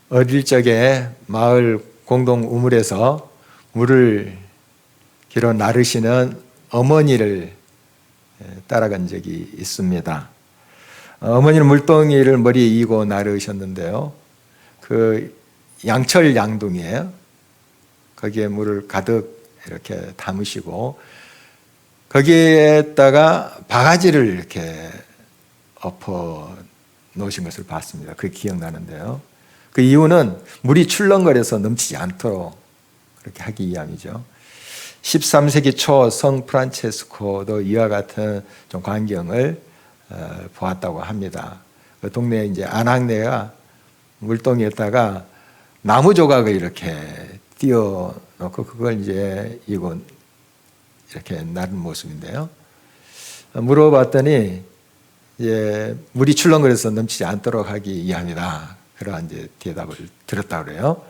어릴 적에 마을 공동 우물에서 물을 길어 나르시는 어머니를 따라간 적이 있습니다. 어머니는 물동이를 머리에 이고 나르셨는데요. 그 양철 양동이에요. 거기에 물을 가득 이렇게 담으시고 거기에다가 바가지를 이렇게 엎어 놓으신 것을 봤습니다. 그게 기억나는데요. 그 이유는 물이 출렁거려서 넘치지 않도록 그렇게 하기 위함이죠. 13세기 초 성 프란체스코도 이와 같은 좀 광경을 보았다고 합니다. 그 동네에 이제 안악내가 물동이에다가 나무 조각을 이렇게 띄워 놓고 그걸 이제 이건 이렇게 나른 모습인데요. 물어봤더니 이제 물이 출렁거려서 넘치지 않도록 하기 위함이다. 그러한 이제 대답을 들었다고 그래요.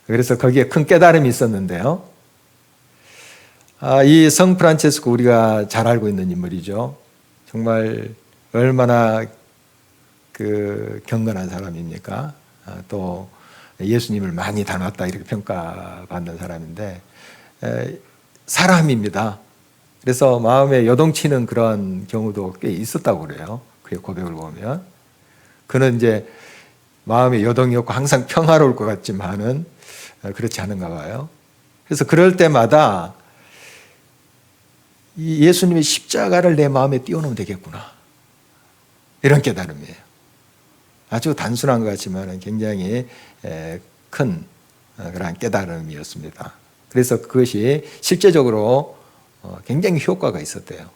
그래서 거기에 큰 깨달음이 있었는데요. 이 성 프란체스코 우리가 잘 알고 있는 인물이죠. 정말 얼마나 그 경건한 사람입니까? 또 예수님을 많이 닮았다 이렇게 평가받는 사람인데 사람입니다. 그래서 마음에 요동치는 그런 경우도 꽤 있었다고 그래요. 그의 고백을 보면 그는 이제 마음에 요동이 없고 항상 평화로울 것 같지만은 그렇지 않은가 봐요. 그래서 그럴 때마다 이 예수님의 십자가를 내 마음에 띄워놓으면 되겠구나. 이런 깨달음이에요. 아주 단순한 것 같지만 굉장히 큰 그런 깨달음이었습니다. 그래서 그것이 실제적으로 굉장히 효과가 있었대요.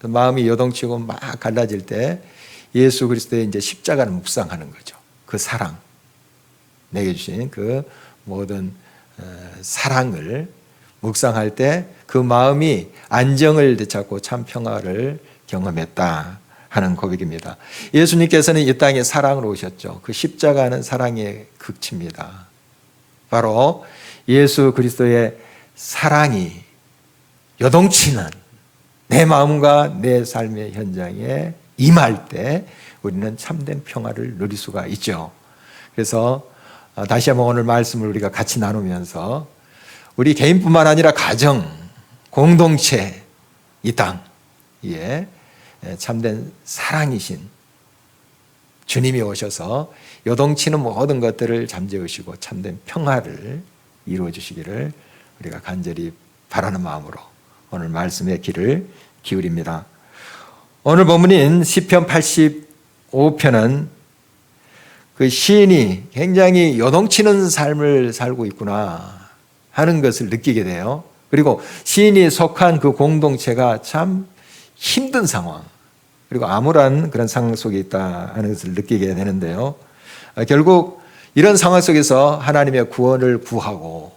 마음이 요동치고 막 갈라질 때 예수 그리스도의 이제 십자가를 묵상하는 거죠. 그 사랑, 내게 주신 그 모든 사랑을 묵상할 때 그 마음이 안정을 되찾고 참 평화를 경험했다 하는 고백입니다. 예수님께서는 이 땅에 사랑으로 오셨죠. 그 십자가는 사랑의 극치입니다. 바로 예수 그리스도의 사랑이 요동치는 내 마음과 내 삶의 현장에 임할 때 우리는 참된 평화를 누릴 수가 있죠. 그래서 다시 한번 오늘 말씀을 우리가 같이 나누면서 우리 개인뿐만 아니라 가정, 공동체, 이 땅에 참된 사랑이신 주님이 오셔서 요동치는 모든 것들을 잠재우시고 참된 평화를 이루어 주시기를 우리가 간절히 바라는 마음으로 오늘 말씀에 귀를 기울입니다. 오늘 본문인 시편 85편은 그 시인이 굉장히 요동치는 삶을 살고 있구나 하는 것을 느끼게 돼요. 그리고 시인이 속한 그 공동체가 참 힘든 상황, 그리고 암울한 그런 상황 속에 있다 하는 것을 느끼게 되는데요. 결국 이런 상황 속에서 하나님의 구원을 구하고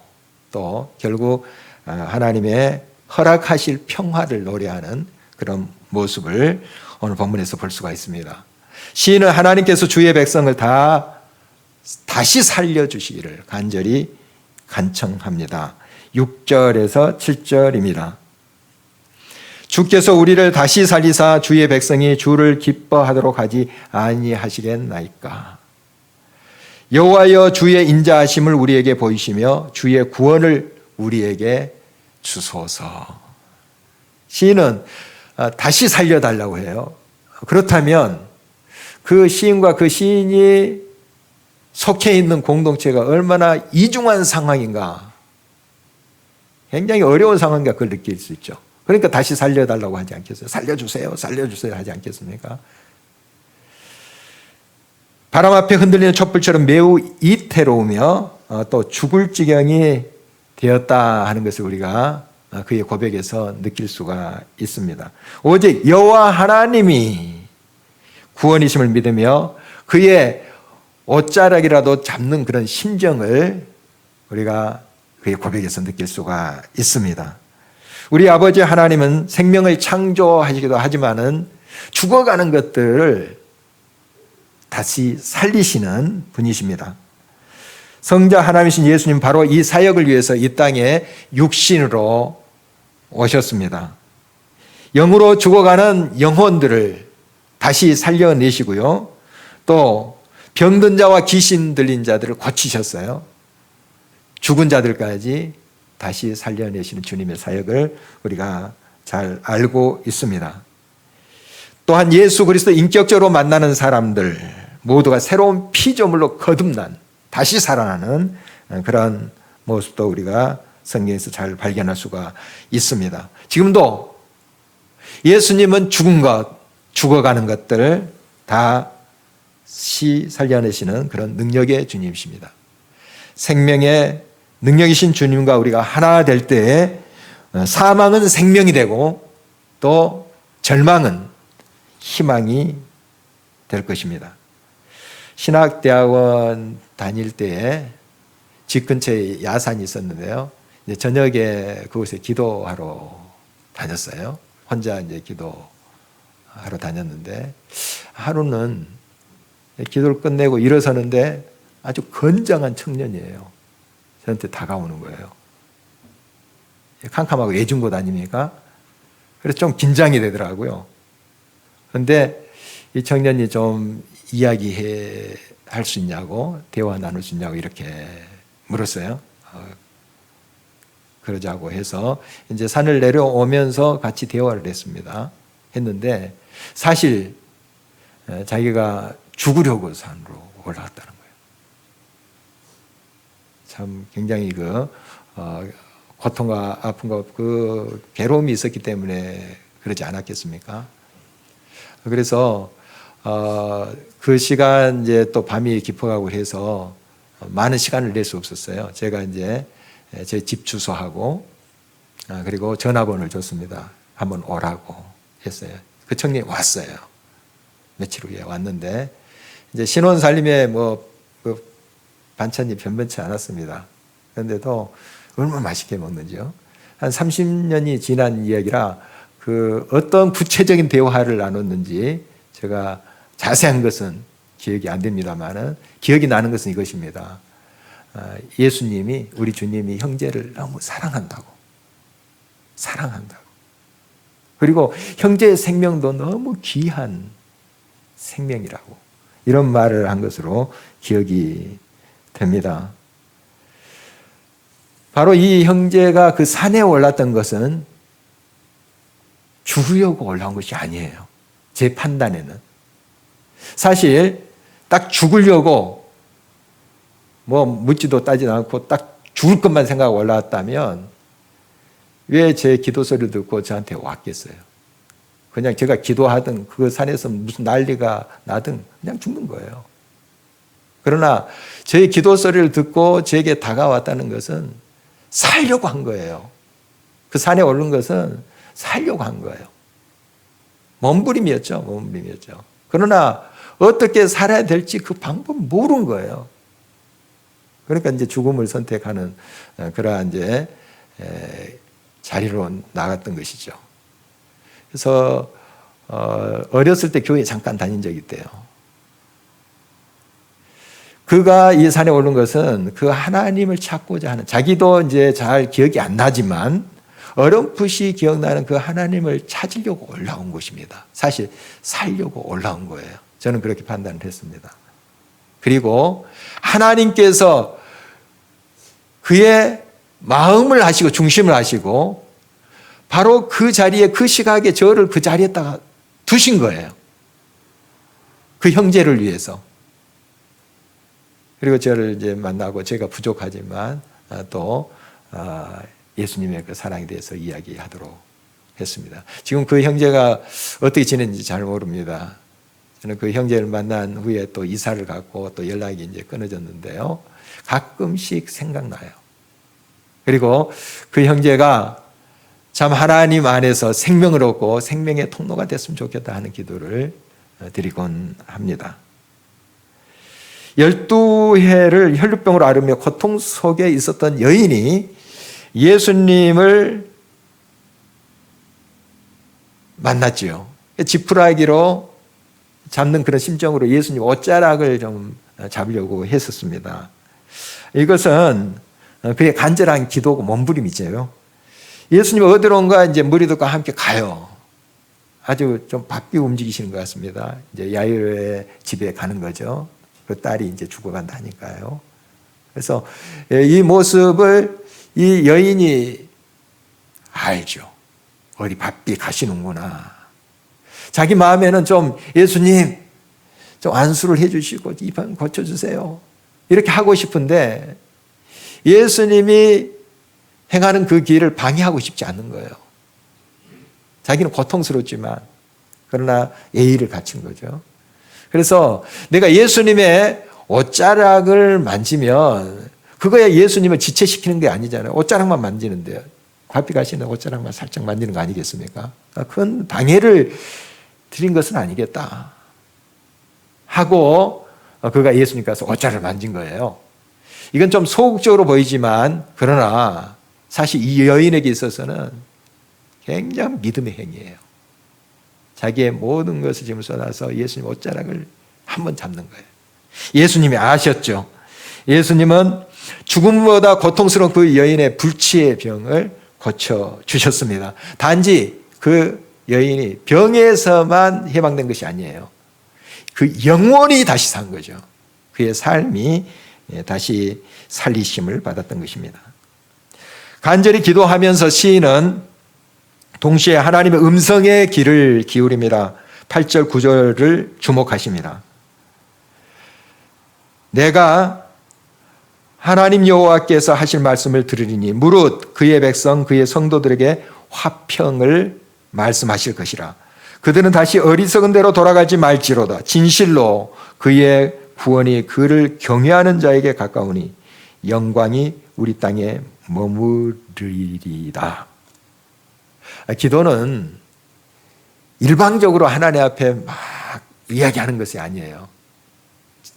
또 결국 하나님의 허락하실 평화를 노래하는 그런 모습을 오늘 본문에서 볼 수가 있습니다. 시인은 하나님께서 주의 백성을 다시 살려주시기를 간절히 간청합니다. 6절에서 7절입니다. 주께서 우리를 다시 살리사 주의 백성이 주를 기뻐하도록 하지 아니하시겠나이까. 여호와여 주의 인자하심을 우리에게 보이시며 주의 구원을 우리에게 주소서. 시인은 다시 살려달라고 해요. 그렇다면 그 시인과 그 시인이 속해 있는 공동체가 얼마나 이중한 상황인가, 굉장히 어려운 상황인가 그걸 느낄 수 있죠. 그러니까 다시 살려달라고 하지 않겠어요? 살려주세요, 살려주세요 하지 않겠습니까? 바람 앞에 흔들리는 촛불처럼 매우 이태로우며 또 죽을 지경이 되었다 하는 것을 우리가 그의 고백에서 느낄 수가 있습니다. 오직 여호와 하나님이 구원이심을 믿으며 그의 옷자락이라도 잡는 그런 심정을 우리가 그의 고백에서 느낄 수가 있습니다. 우리 아버지 하나님은 생명을 창조하시기도 하지만은 죽어가는 것들을 다시 살리시는 분이십니다. 성자 하나님이신 예수님 바로 이 사역을 위해서 이 땅에 육신으로 오셨습니다. 영으로 죽어가는 영혼들을 다시 살려내시고요. 또 병든 자와 귀신 들린 자들을 고치셨어요. 죽은 자들까지 다시 살려내시는 주님의 사역을 우리가 잘 알고 있습니다. 또한 예수 그리스도 인격적으로 만나는 사람들 모두가 새로운 피조물로 거듭난 다시 살아나는 그런 모습도 우리가 성경에서 잘 발견할 수가 있습니다. 지금도 예수님은 죽은 것, 죽어가는 것들을 다시 살려내시는 그런 능력의 주님이십니다. 생명의 능력이신 주님과 우리가 하나 될 때에 사망은 생명이 되고 또 절망은 희망이 될 것입니다. 신학대학원 다닐 때에 집 근처에 야산이 있었는데요. 이제 저녁에 그곳에 기도하러 다녔어요. 혼자 이제 기도하러 다녔는데 하루는 기도를 끝내고 일어서는데 아주 건장한 청년이에요. 저한테 다가오는 거예요. 캄캄하고 외중고 다니니까 그래서 좀 긴장이 되더라고요. 그런데 이 청년이 좀 이야기할 수 있냐고, 대화 나눌 수 있냐고 이렇게 물었어요. 그러자고 해서 이제 산을 내려오면서 같이 대화를 했는데 사실 자기가 죽으려고 산으로 올라갔다는 거예요. 참 굉장히 고통과 아픔과 그 괴로움이 있었기 때문에 그러지 않았겠습니까? 그래서 그 시간 이제 또 밤이 깊어가고 해서 많은 시간을 낼 수 없었어요. 제가 이제 제 집 주소하고 그리고 전화번호를 줬습니다. 한번 오라고 했어요. 그 청년이 왔어요. 며칠 후에 왔는데 이제 신혼 살림에 그 반찬이 변변치 않았습니다. 그런데도 얼마나 맛있게 먹는지요. 한 30년이 지난 이야기라 그 어떤 구체적인 대화를 나눴는지 제가 자세한 것은 기억이 안 됩니다만은 기억이 나는 것은 이것입니다. 예수님이, 우리 주님이 형제를 너무 사랑한다고. 그리고 형제의 생명도 너무 귀한 생명이라고. 이런 말을 한 것으로 기억이 됩니다. 바로 이 형제가 그 산에 올랐던 것은 죽으려고 올라온 것이 아니에요. 제 판단에는. 사실 딱 죽으려고 묻지도 따지도 않고 딱 죽을 것만 생각하고 올라왔다면 왜 제 기도 소리를 듣고 저한테 왔겠어요? 그냥 제가 기도하든 그 산에서 무슨 난리가 나든 그냥 죽는 거예요. 그러나 저의 기도 소리를 듣고 제게 다가왔다는 것은 살려고 한 거예요. 그 산에 오른 것은 살려고 한 거예요. 몸부림이었죠. 그러나 어떻게 살아야 될지 그 방법 모르는 거예요. 그러니까 이제 죽음을 선택하는 그러한 이제 자리로 나갔던 것이죠. 그래서 어렸을 때 교회 잠깐 다닌 적이 있대요. 그가 이 산에 오른 것은 그 하나님을 찾고자 하는, 자기도 이제 잘 기억이 안 나지만 어렴풋이 기억나는 그 하나님을 찾으려고 올라온 것입니다. 사실 살려고 올라온 거예요. 저는 그렇게 판단을 했습니다. 그리고 하나님께서 그의 마음을 하시고 중심을 하시고 바로 그 자리에, 그 시각에 저를 그 자리에다가 두신 거예요. 그 형제를 위해서. 그리고 저를 이제 만나고 제가 부족하지만 또 예수님의 그 사랑에 대해서 이야기하도록 했습니다. 지금 그 형제가 어떻게 지냈는지 잘 모릅니다. 저는 그 형제를 만난 후에 또 이사를 갔고 또 연락이 이제 끊어졌는데요. 가끔씩 생각나요. 그리고 그 형제가 참 하나님 안에서 생명을 얻고 생명의 통로가 됐으면 좋겠다 하는 기도를 드리곤 합니다. 12해를 혈루병으로 앓으며 고통 속에 있었던 여인이 예수님을 만났지요. 지푸라기로 잡는 그런 심정으로 예수님 옷자락을 좀 잡으려고 했었습니다. 이것은 그의 간절한 기도고 몸부림이죠. 예수님 어디론가 이제 무리들과 함께 가요. 아주 좀 바삐 움직이시는 것 같습니다. 이제 야이로의 집에 가는 거죠. 그 딸이 이제 죽어간다니까요. 그래서 이 모습을 이 여인이 알죠. 어디 바삐 가시는구나. 자기 마음에는 좀 예수님 좀 안수를 해주시고 입안 고쳐주세요. 이렇게 하고 싶은데 예수님이 행하는 그 길을 방해하고 싶지 않는 거예요. 자기는 고통스럽지만 그러나 예의를 갖춘 거죠. 그래서 내가 예수님의 옷자락을 만지면 그거야 예수님을 지체시키는 게 아니잖아요. 옷자락만 만지는데요. 과비 가시는 옷자락만 살짝 만지는 거 아니겠습니까? 큰 방해를 드린 것은 아니겠다 하고 그가 예수님 가서 옷자락을 만진 거예요. 이건 좀 소극적으로 보이지만 그러나 사실 이 여인에게 있어서는 굉장히 믿음의 행위예요. 자기의 모든 것을 지금 쏟아서 예수님 옷자락을 한번 잡는 거예요. 예수님이 아셨죠. 예수님은 죽음보다 고통스러운 그 여인의 불치의 병을 고쳐주셨습니다. 단지 그 여인이 병에서만 해방된 것이 아니에요. 그 영혼이 다시 산 거죠. 그의 삶이 다시 살리심을 받았던 것입니다. 간절히 기도하면서 시인은 동시에 하나님의 음성의 귀를 기울입니다. 8절 9절을 주목하십니다. 내가 하나님 여호와께서 하실 말씀을 들으리니 무릇 그의 백성 그의 성도들에게 화평을 말씀하실 것이라. 그들은 다시 어리석은 대로 돌아가지 말지로다. 진실로 그의 구원이 그를 경외하는 자에게 가까우니 영광이 우리 땅에 머무르리이다. 기도는 일방적으로 하나님 앞에 막 이야기하는 것이 아니에요.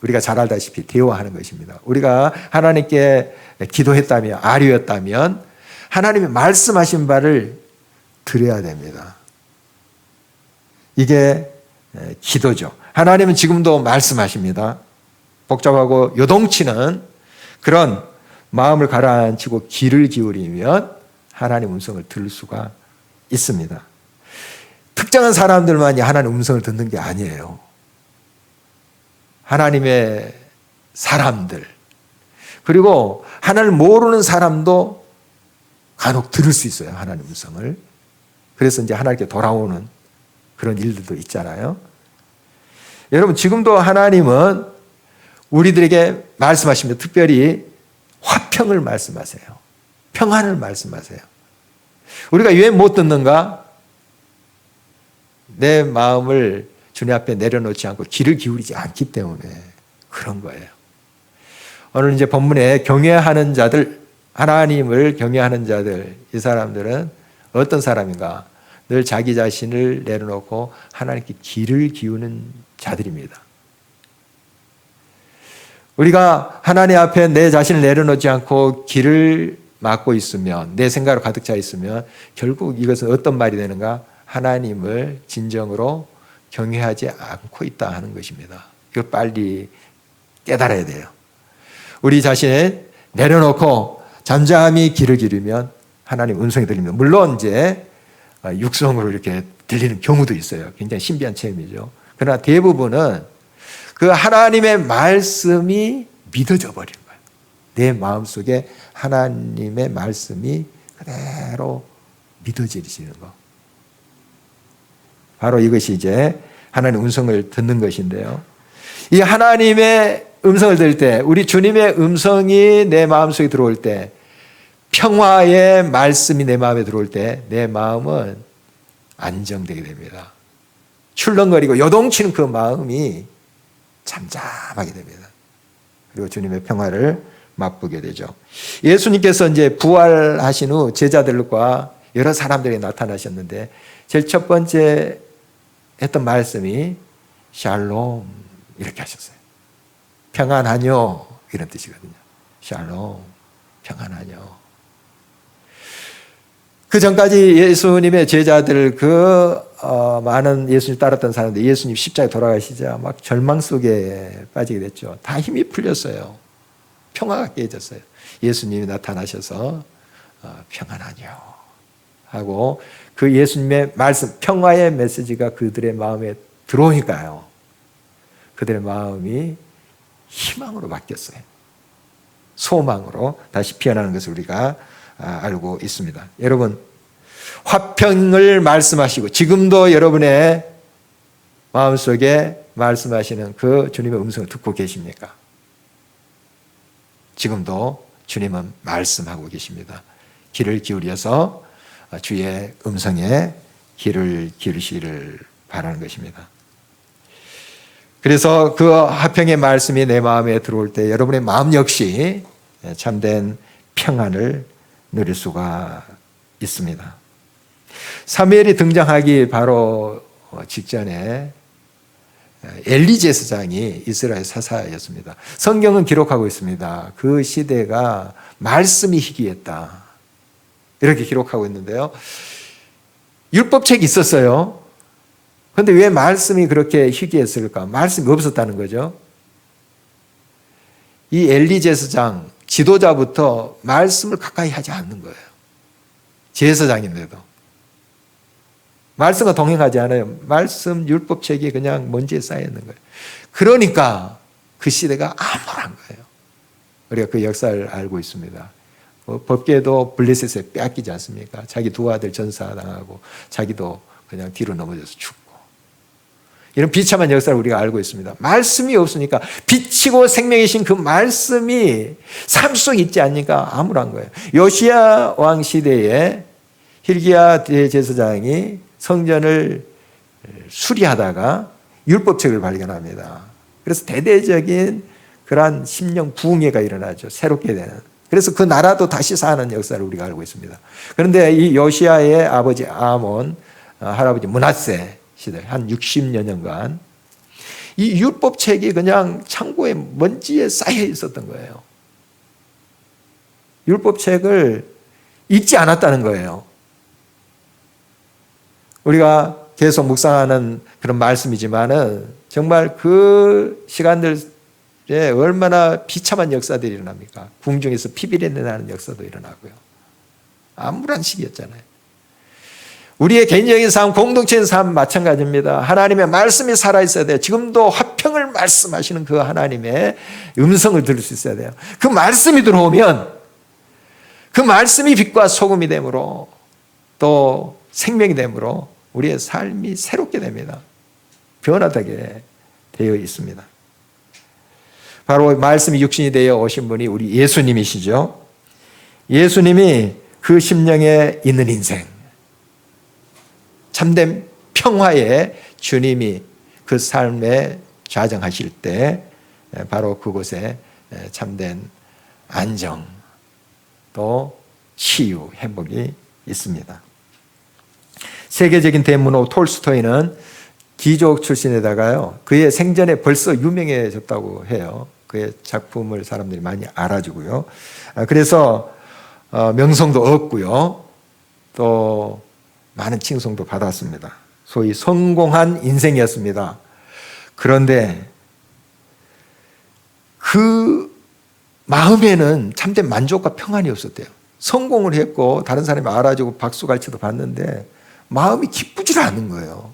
우리가 잘 알다시피 대화하는 것입니다. 우리가 하나님께 기도했다면, 아뢰었다면 하나님이 말씀하신 바를 들어야 됩니다. 이게 기도죠. 하나님은 지금도 말씀하십니다. 복잡하고 요동치는 그런 마음을 가라앉히고 귀를 기울이면 하나님 음성을 들을 수가 있습니다. 특정한 사람들만이 하나님 음성을 듣는 게 아니에요. 하나님의 사람들 그리고 하나님을 모르는 사람도 간혹 들을 수 있어요. 하나님 음성을. 그래서 이제 하나님께 돌아오는 그런 일들도 있잖아요. 여러분 지금도 하나님은 우리들에게 말씀하십니다. 특별히 화평을 말씀하세요. 평안을 말씀하세요. 우리가 왜 못 듣는가? 내 마음을 주님 앞에 내려놓지 않고 귀를 기울이지 않기 때문에 그런 거예요. 오늘 이제 본문에 경외하는 자들, 하나님을 경외하는 자들, 이 사람들은 어떤 사람인가? 늘 자기 자신을 내려놓고 하나님께 귀를 기우는 자들입니다. 우리가 하나님 앞에 내 자신을 내려놓지 않고 귀를 막고 있으면, 내 생각으로 가득 차 있으면 결국 이것은 어떤 말이 되는가? 하나님을 진정으로 경외하지 않고 있다 하는 것입니다. 이걸 빨리 깨달아야 돼요. 우리 자신을 내려놓고 잠잠히 귀를 기르면 하나님 음성이 들립니다. 물론 이제 육성으로 이렇게 들리는 경우도 있어요. 굉장히 신비한 체험이죠. 그러나 대부분은 그 하나님의 말씀이 믿어져 버린 거예요. 내 마음속에 하나님의 말씀이 그대로 믿어지시는 거. 바로 이것이 이제 하나님의 음성을 듣는 것인데요. 이 하나님의 음성을 들을 때, 우리 주님의 음성이 내 마음속에 들어올 때, 평화의 말씀이 내 마음에 들어올 때 내 마음은 안정되게 됩니다. 출렁거리고 요동치는 그 마음이 잠잠하게 됩니다. 그리고 주님의 평화를 맛보게 되죠. 예수님께서 이제 부활하신 후 제자들과 여러 사람들이 나타나셨는데 제일 첫 번째 했던 말씀이 샬롬 이렇게 하셨어요. 평안하뇨 이런 뜻이거든요. 샬롬 평안하뇨. 그 전까지 예수님의 제자들 많은 예수님 따랐던 사람들 예수님 십자가에 돌아가시자 막 절망 속에 빠지게 됐죠. 다 힘이 풀렸어요. 평화가 깨졌어요. 예수님이 나타나셔서 평안하뇨 하고 그 예수님의 말씀 평화의 메시지가 그들의 마음에 들어오니까요. 그들의 마음이 희망으로 바뀌었어요. 소망으로 다시 피어나는 것을 우리가 알고 있습니다. 여러분, 화평을 말씀하시고 지금도 여러분의 마음속에 말씀하시는 그 주님의 음성을 듣고 계십니까? 지금도 주님은 말씀하고 계십니다. 귀를 기울여서 주의 음성에 귀를 기울이시기를 바라는 것입니다. 그래서 그 화평의 말씀이 내 마음에 들어올 때 여러분의 마음 역시 참된 평안을 누릴 수가 있습니다. 사무엘이 등장하기 바로 직전에 엘리 제사장이 이스라엘 사사였습니다. 성경은 기록하고 있습니다. 그 시대가 말씀이 희귀했다, 이렇게 기록하고 있는데요. 율법책이 있었어요. 그런데 왜 말씀이 그렇게 희귀했을까? 말씀이 없었다는 거죠. 이 엘리 제사장 지도자부터 말씀을 가까이 하지 않는 거예요. 제사장인데도 말씀과 동행하지 않아요. 말씀 율법책이 그냥 먼지에 쌓여 있는 거예요. 그러니까 그 시대가 암울한 거예요. 우리가 그 역사를 알고 있습니다. 법궤도 블레셋에 빼앗기지 않습니까? 자기 두 아들 전사당하고 자기도 그냥 뒤로 넘어져서 죽고, 이런 비참한 역사를 우리가 알고 있습니다. 말씀이 없으니까, 빛이고 생명이신 그 말씀이 삶 속에 있지 않으니까 암울한 거예요. 요시야 왕 시대에 hil기야 대제사장이 성전을 수리하다가 율법책을 발견합니다. 그래서 대대적인 그러한 심령 부흥회가 일어나죠. 새롭게 되는. 그래서 그 나라도 다시 사는 역사를 우리가 알고 있습니다. 그런데 이 요시야의 아버지 아몬, 할아버지 므낫세 시대 한 60여 년간 이 율법책이 그냥 창고에 먼지에 쌓여 있었던 거예요. 율법책을 읽지 않았다는 거예요. 우리가 계속 묵상하는 그런 말씀이지만은 정말 그 시간들에 얼마나 비참한 역사들이 일어납니까? 궁중에서 피비린내 나는 역사도 일어나고요. 암울한 시기였잖아요. 우리의 개인적인 삶, 공동체의 삶 마찬가지입니다. 하나님의 말씀이 살아있어야 돼요. 지금도 화평을 말씀하시는 그 하나님의 음성을 들을 수 있어야 돼요. 그 말씀이 들어오면 그 말씀이 빛과 소금이 되므로 또 생명이 되므로 우리의 삶이 새롭게 됩니다. 변화되게 되어 있습니다. 바로 말씀이 육신이 되어 오신 분이 우리 예수님이시죠. 예수님이 그 심령에 있는 인생, 참된 평화의 주님이 그 삶에 좌정하실 때 바로 그곳에 참된 안정, 또 치유, 행복이 있습니다. 세계적인 대문호 톨스토이는 귀족 출신에다가요, 그의 생전에 벌써 유명해졌다고 해요. 그의 작품을 사람들이 많이 알아주고요. 그래서 명성도 얻고요, 또 많은 칭송도 받았습니다. 소위 성공한 인생이었습니다. 그런데 그 마음에는 참된 만족과 평안이 없었대요. 성공을 했고 다른 사람이 알아주고 박수갈채도 받는데 마음이 기쁘지 않은 거예요.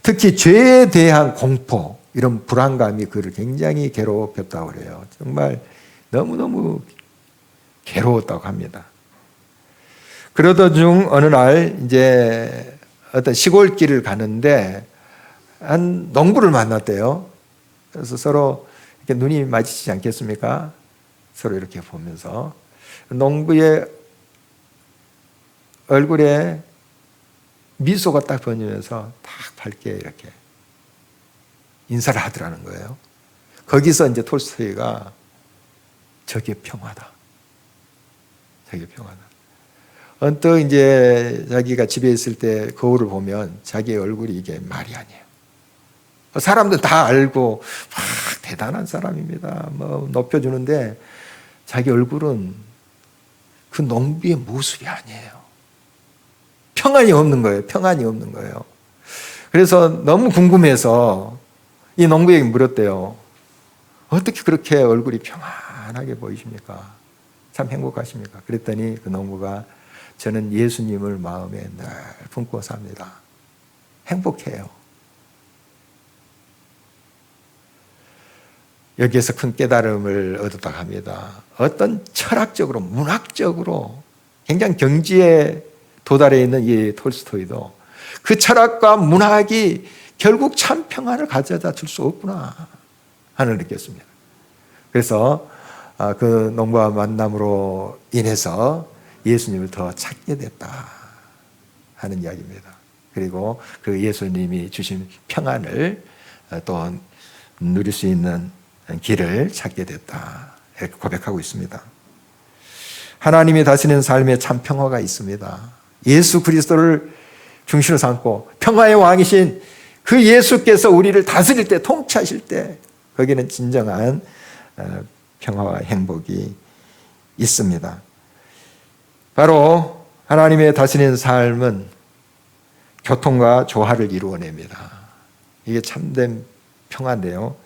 특히 죄에 대한 공포, 이런 불안감이 그를 굉장히 괴롭혔다고 그래요. 정말 너무너무 괴로웠다고 합니다. 그러던 중 어느 날 이제 어떤 시골길을 가는데 한 농부를 만났대요. 그래서 서로 이렇게 눈이 마주치지 않겠습니까? 서로 이렇게 보면서 농부의 얼굴에 미소가 딱 번지면서 딱 밝게 이렇게 인사를 하더라는 거예요. 거기서 이제 톨스토이가 저게 평화다, 저게 평화다. 언뜻 이제 자기가 집에 있을 때 거울을 보면 자기의 얼굴이 이게 말이 아니에요. 사람들 다 알고 막 대단한 사람입니다, 뭐 높여주는데 자기 얼굴은 그 농부의 모습이 아니에요. 평안이 없는 거예요. 평안이 없는 거예요. 그래서 너무 궁금해서 이 농부에게 물었대요. 어떻게 그렇게 얼굴이 평안하게 보이십니까? 참 행복하십니까? 그랬더니 그 농부가 저는 예수님을 마음에 늘 품고 삽니다. 행복해요. 여기에서 큰 깨달음을 얻었다고 합니다. 어떤 철학적으로, 문학적으로 굉장히 경지에 도달해 있는 이 톨스토이도 그 철학과 문학이 결국 참 평안을 가져다 줄 수 없구나 하는 걸 느꼈습니다. 그래서 그 농부와 만남으로 인해서 예수님을 더 찾게 됐다 하는 이야기입니다. 그리고 그 예수님이 주신 평안을 또 누릴 수 있는 길을 찾게 됐다 이렇게 고백하고 있습니다. 하나님이 다스리는 삶에 참 평화가 있습니다. 예수 그리스도를 중심으로 삼고 평화의 왕이신 그 예수께서 우리를 다스릴 때, 통치하실 때 거기는 진정한 평화와 행복이 있습니다. 바로 하나님의 다스리는 삶은 교통과 조화를 이루어냅니다. 이게 참된 평화인데요.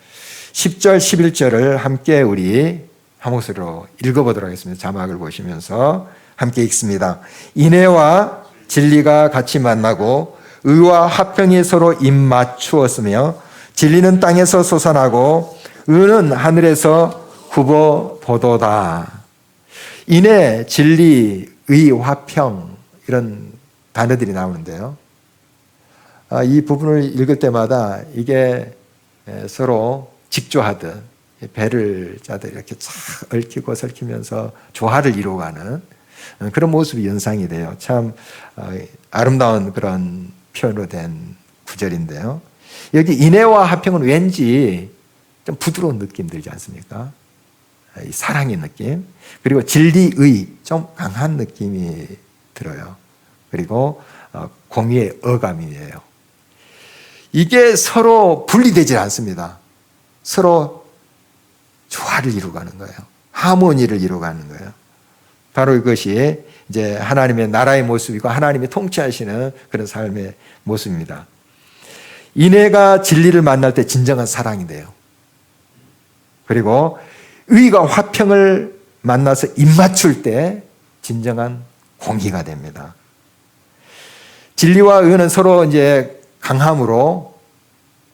10절, 11절을 함께 우리 한 목소리로 읽어보도록 하겠습니다. 자막을 보시면서 함께 읽습니다. 인애와 진리가 같이 만나고 의와 화평이 서로 입맞추었으며 진리는 땅에서 솟아나고 의는 하늘에서 굽어보도다. 인애, 진리, 의, 화평 이런 단어들이 나오는데요. 이 부분을 읽을 때마다 이게 서로 직조하듯 배를 짜듯 이렇게 쫙 얽히고 설키면서 조화를 이루어가는 그런 모습이 연상이 돼요. 참 아름다운 그런 표현으로 된 구절인데요. 여기 인애와 화평은 왠지 좀 부드러운 느낌 들지 않습니까? 이 사랑의 느낌. 그리고 진리의 좀 강한 느낌이 들어요. 그리고 공의의 어감이에요. 이게 서로 분리되지 않습니다. 서로 조화를 이루어가는 거예요. 하모니를 이루어가는 거예요. 바로 이것이 이제 하나님의 나라의 모습이고 하나님이 통치하시는 그런 삶의 모습입니다. 인애가 진리를 만날 때 진정한 사랑이 돼요. 그리고 의가 화평을 만나서 입맞출 때 진정한 공의가 됩니다. 진리와 의는 서로 이제 강함으로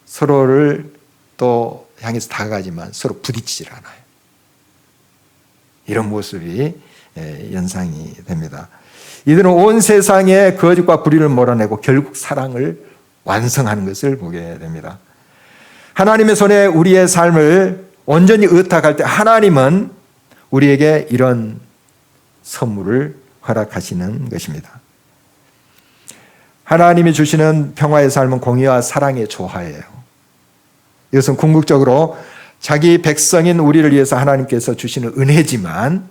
서로를 또 향해서 다가가지만 서로 부딪히질 않아요. 이런 모습이 연상이 됩니다. 이들은 온 세상의 거짓과 불의를 몰아내고 결국 사랑을 완성하는 것을 보게 됩니다. 하나님의 손에 우리의 삶을 온전히 의탁할 때 하나님은 우리에게 이런 선물을 허락하시는 것입니다. 하나님이 주시는 평화의 삶은 공의와 사랑의 조화예요. 이것은 궁극적으로 자기 백성인 우리를 위해서 하나님께서 주시는 은혜지만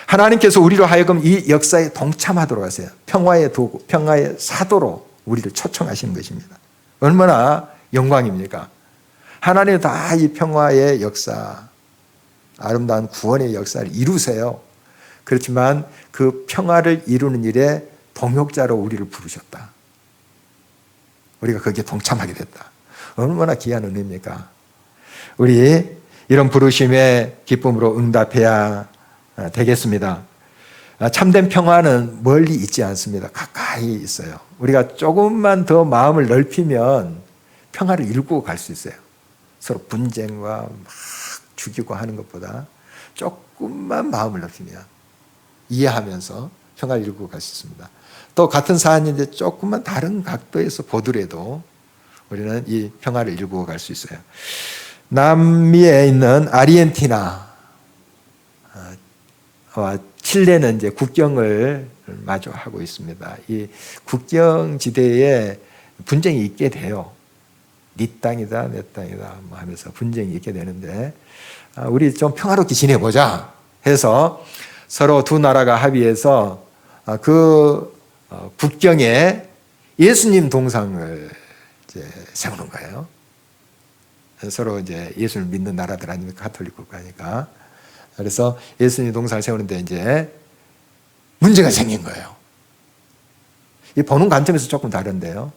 하나님께서 우리로 하여금 이 역사에 동참하도록 하세요. 평화의 도구, 평화의 사도로 우리를 초청하시는 것입니다. 얼마나 영광입니까? 하나님 다 이 평화의 역사, 아름다운 구원의 역사를 이루세요. 그렇지만 그 평화를 이루는 일에 동역자로 우리를 부르셨다. 우리가 거기에 동참하게 됐다. 얼마나 귀한 은혜입니까? 우리 이런 부르심에 기쁨으로 응답해야 되겠습니다. 참된 평화는 멀리 있지 않습니다. 가까이 있어요. 우리가 조금만 더 마음을 넓히면 평화를 일구고 갈 수 있어요. 서로 분쟁과 막 죽이고 하는 것보다 조금만 마음을 넓히면 이해하면서 평화를 일구고 갈 수 있습니다. 또 같은 사안인데 조금만 다른 각도에서 보더라도 우리는 이 평화를 일구고 갈 수 있어요. 남미에 있는 아르헨티나와 칠레는 이제 국경을 마주하고 있습니다. 이 국경 지대에 분쟁이 있게 돼요. 네 땅이다, 내 땅이다 뭐 하면서 분쟁이 있게 되는데 우리 좀 평화롭게 지내보자 해서 서로 두 나라가 합의해서 그 국경에 예수님 동상을 이제 세우는 거예요. 서로 이제 예수를 믿는 나라들 아닙니까? 가톨릭 국가니까. 그래서 예수님 동상을 세우는데 이제 문제가 생긴 거예요. 이 보는 관점에서 조금 다른데요.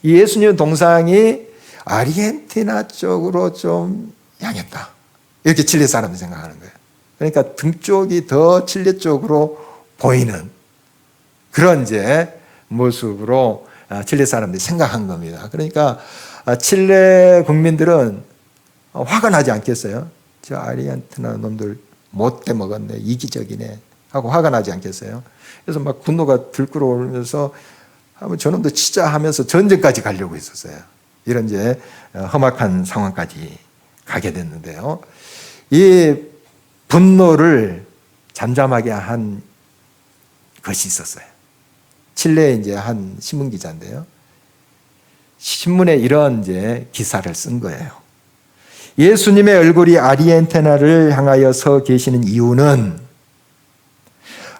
이 예수님 동상이 아르헨티나 쪽으로 좀 향했다. 이렇게 칠레 사람들이 생각하는 거예요. 그러니까 등 쪽이 더 칠레 쪽으로 보이는 그런 이제 모습으로 칠레 사람들이 생각한 겁니다. 그러니까 칠레 국민들은 화가 나지 않겠어요? 저 아르헨티나 놈들 못돼 먹었네, 이기적이네 하고 화가 나지 않겠어요? 그래서 막 분노가 들끓어오면서 한번 저놈도 치자 하면서 전쟁까지 가려고 했었어요. 이런 이제 험악한 상황까지 가게 됐는데요. 이 분노를 잠잠하게 한 것이 있었어요. 칠레의 이제 한 신문 기자인데요. 신문에 이런 이제 기사를 쓴 거예요. 예수님의 얼굴이 아르헨티나를 향하여 서 계시는 이유는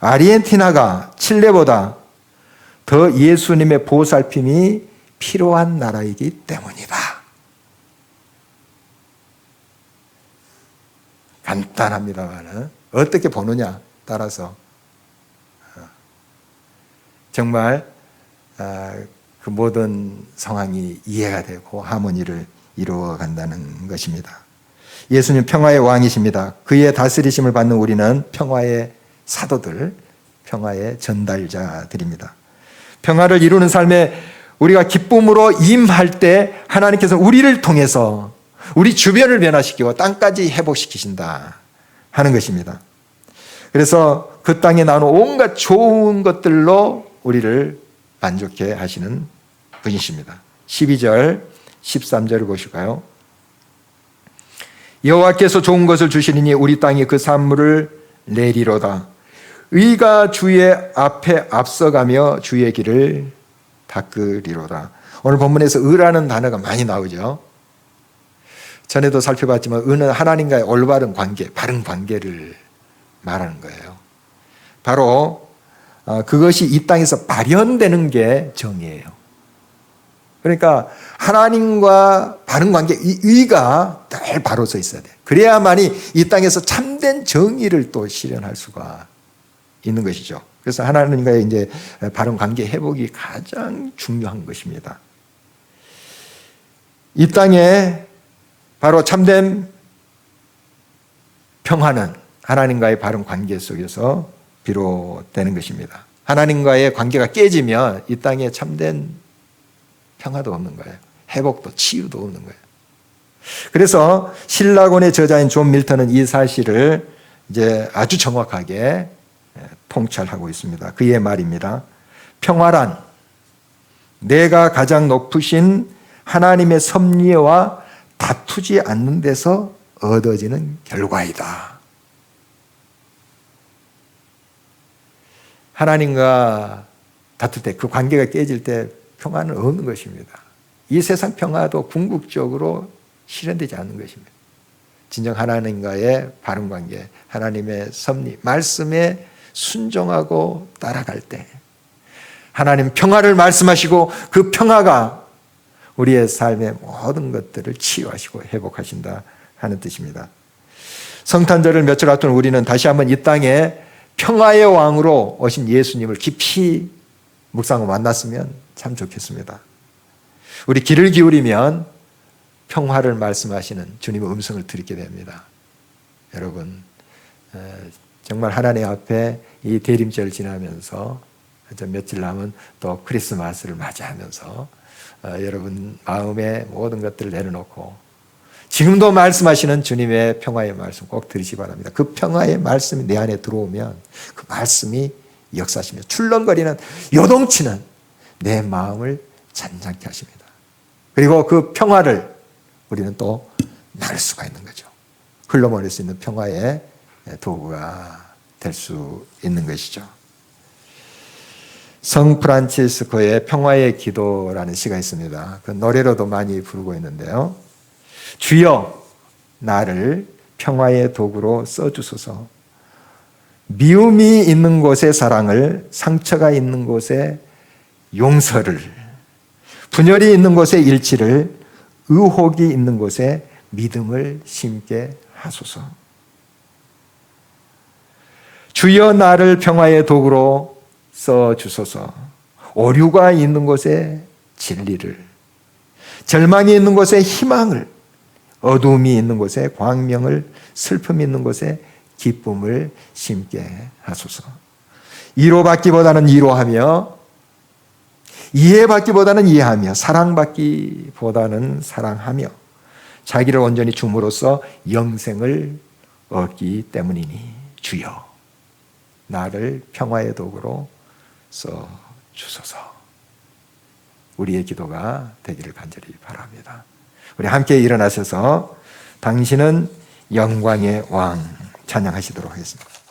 아르헨티나가 칠레보다 더 예수님의 보살핌이 필요한 나라이기 때문이다. 간단합니다만 어떻게 보느냐 따라서 정말 그 모든 상황이 이해가 되고 하모니를 이루어 간다는 것입니다. 예수님 평화의 왕이십니다. 그의 다스리심을 받는 우리는 평화의 사도들, 평화의 전달자들입니다. 평화를 이루는 삶에 우리가 기쁨으로 임할 때 하나님께서 우리를 통해서 우리 주변을 변화시키고 땅까지 회복시키신다 하는 것입니다. 그래서 그 땅에 나오는 온갖 좋은 것들로 우리를 만족해 하시는 분이십니다. 12절, 13절을 보실까요? 여호와께서 좋은 것을 주시리니 우리 땅에 그 산물을 내리로다. 의가 주의 앞에 앞서가며 주의 길을 닦으리로다. 오늘 본문에서 의라는 단어가 많이 나오죠. 전에도 살펴봤지만 의는 하나님과의 올바른 관계, 바른 관계를 말하는 거예요. 바로 그것이 이 땅에서 발현되는 게 정의예요. 그러니까 하나님과 바른 관계, 이 의가 늘 바로 서 있어야 돼. 그래야만이 이 땅에서 참된 정의를 또 실현할 수가 있는 것이죠. 그래서 하나님과의 이제 바른 관계 회복이 가장 중요한 것입니다. 이 땅에 바로 참된 평화는 하나님과의 바른 관계 속에서 비롯되는 것입니다. 하나님과의 관계가 깨지면 이 땅에 참된 평화도 없는 거예요. 회복도 치유도 없는 거예요. 그래서 신라곤의 저자인 존 밀턴은 이 사실을 이제 아주 정확하게 통찰하고 있습니다. 그의 말입니다. 평화란 내가 가장 높으신 하나님의 섭리와 다투지 않는 데서 얻어지는 결과이다. 하나님과 다툴 때, 그 관계가 깨질 때 평화는 없는 것입니다. 이 세상 평화도 궁극적으로 실현되지 않는 것입니다. 진정 하나님과의 바른 관계, 하나님의 섭리, 말씀에 순종하고 따라갈 때 하나님 평화를 말씀하시고 그 평화가 우리의 삶의 모든 것들을 치유하시고 회복하신다 하는 뜻입니다. 성탄절을 며칠 앞둔 우리는 다시 한번 이 땅에 평화의 왕으로 오신 예수님을 깊이 묵상하고 만났으면 참 좋겠습니다. 우리 귀를 기울이면 평화를 말씀하시는 주님의 음성을 듣게 됩니다. 여러분 정말 하나님 앞에 이 대림절 지나면서 며칠 남은 또 크리스마스를 맞이하면서 여러분 마음의 모든 것들을 내려놓고 지금도 말씀하시는 주님의 평화의 말씀 꼭 들으시기 바랍니다. 그 평화의 말씀이 내 안에 들어오면 그 말씀이 역사하시며 출렁거리는 요동치는 내 마음을 잔잔케 하십니다. 그리고 그 평화를 우리는 또 나눌 수가 있는 거죠. 흘러버릴 수 있는 평화의 도구가 될 수 있는 것이죠. 성 프란치스코의 평화의 기도라는 시가 있습니다. 그 노래로도 많이 부르고 있는데요. 주여 나를 평화의 도구로 써주소서. 미움이 있는 곳에 사랑을, 상처가 있는 곳에 용서를, 분열이 있는 곳에 일치를, 의혹이 있는 곳에 믿음을 심게 하소서. 주여 나를 평화의 도구로 써주소서. 오류가 있는 곳에 진리를, 절망이 있는 곳에 희망을, 어두움이 있는 곳에 광명을, 슬픔이 있는 곳에 기쁨을 심게 하소서. 위로받기보다는 위로하며, 이해받기보다는 이해하며, 사랑받기보다는 사랑하며, 자기를 온전히 줌으로써 영생을 얻기 때문이니 주여 나를 평화의 도구로 써 주소서. 우리의 기도가 되기를 간절히 바랍니다. 우리 함께 일어나셔서 당신은 영광의 왕 찬양하시도록 하겠습니다.